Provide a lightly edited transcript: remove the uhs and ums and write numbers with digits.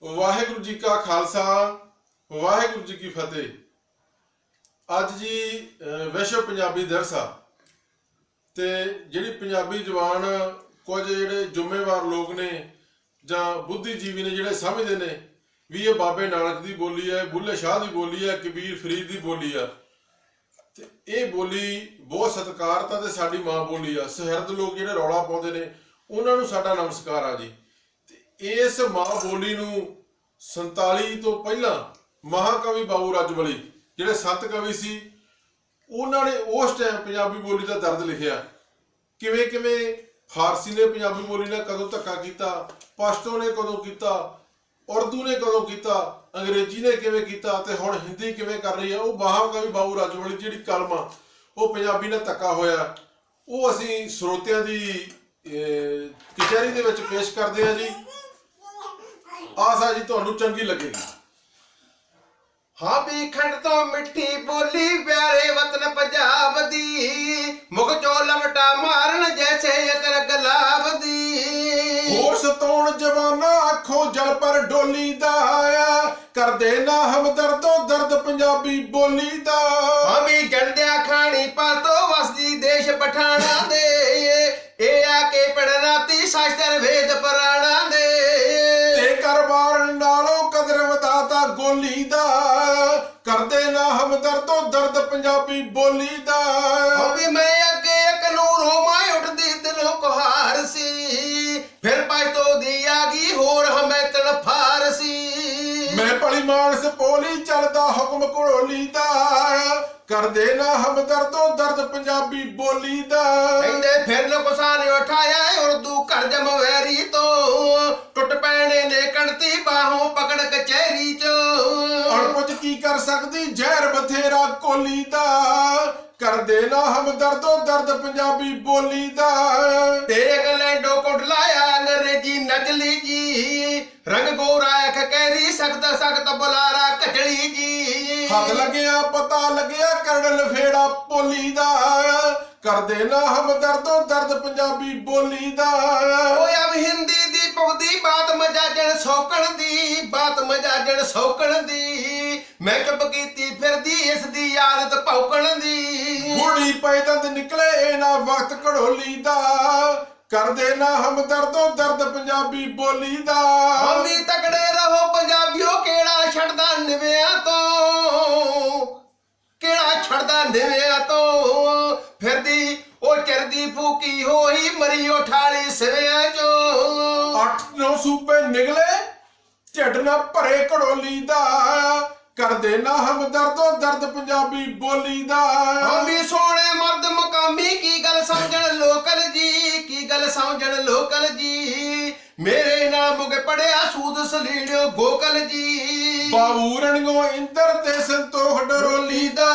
वाहिगुरू जी का खालसा वाहिगुरू जी की फतेह। अज जी विश्व पंजाबी दिवस आ ते जिहड़ी पंजाबी जवान कुछ जिहड़े जुम्मेवार लोग ने जां बुद्धिजीवी ने जिहड़े समझदे ने भी ये बाबे नानक की बोली है, बुल्ले शाह की बोली है, कबीर फरीद की बोली है ते ये बोली बहुत सत्कारता ते साडी मां बोली आ। सहरद लोग जिहड़े रौला पाउंदे ने उन्हां नूं साडा नमस्कार आ जी। इस मां बोली नूं 47 तो पहला महाकवि बाबू रजबली जिहड़े संत कवि सी उन्होंने उस टाइम पंजाबी बोली का दर्द लिखिया। किवें किवें फारसी ने पंजाबी बोली ने कदों धक्का किया, पश्तो ने कदों किया, उर्दू ने कदों किया, अंग्रेजी ने किवें किया ते हुण हिंदी किवें कर रही है। वो महाकवि बाबू रजबली जिहड़ी कलम आ वो पंजाबी ने धक्का होया वो असीं ਸਰੋਤਿਆਂ ਦੀ कचहरी ਦੇ ਵਿੱਚ पेश करते हैं जी। आसा जी तुहानूं चंगी लगेगी। हाँ भी खंड तो मिठी बोली प्यारे वतन पंजाब दी, मुख चो लमटा मारन जैसे अगर गुलाब दी। होर सताउण जवाना आखो जल पर डोली दा, कर देना हमदर्दो दर्द पंजाबी बोली दा। हाँ भी जलद्या खानी पातो वसदी देश पठाना दे, ए आके पढ़नाती शास्त्र वेद पुराणा दे। ते करवार नालों कदर वधाता गोली दा, कर देना हमदर्दो दर्द पंजाबी बोली दा। अभी मैं अगे एक नूरों माय उठदी दिलों को हार सी, फिर पातो दी आगी होर हमें तन फारसी। मैं भली मानस पोली चलदा हुक्म घड़ोली दा, कर देना हमदर्दो दर्द पंजाबी बोली दा। कहंदे फिर नुकसान उठाया उर्दू कर जम वैरी तो, टुट पैने ने कणती बाहों पकड़ कचहरी चो। अणपुच की कर सकदी जहर बथेरा कोली दा, कर देना हमदर्दो दर्द पंजाबी बोली दा। तेरे गलैंडो कोट लाया अंग्रेजी नचली जी, रंग गोरा अख कैरी सख्त सख्त बुलारा कचड़ी जी। हथ लग्या पता लग्या करड़ लफेड़ा पोली दा, कर देना हमदर्दो दर्द पंजाबी बोली दा। ओए अब हिंदी दी पौदी बात मजाजण सौकण दी, बात मजाजण सौकण दी। मैं चुप कीती फिरदी इस दी आदत भौकण दी। बूढ़ी पैदंद निकले ना वक्त घड़ोली दा, कर देना हमदर्दो दर्द पंजाबी बोली दा। हम भी तकड़े रहो पंजाबियों केड़ा छड़दा निव्या तो, केड़ा छड़दा निव्या तो। फिरदी ओ चरदी फूकी होई मरी उठाली सिव्या जो। 8-9 सूबे निकले ढिड ना भरे घड़ोली दा, कर देना हमदर्दो दर्द पंजाबी बोली दा। हम भी सोने मर्द मुकामी की गल समझण लोकल जी, की गल समझण लोकल जी। मेरे नाल मुगे पड़िया सूद सलीड़ियो गोकल जी। बाबू रणगो इंदर ते संतोख डरोली दा,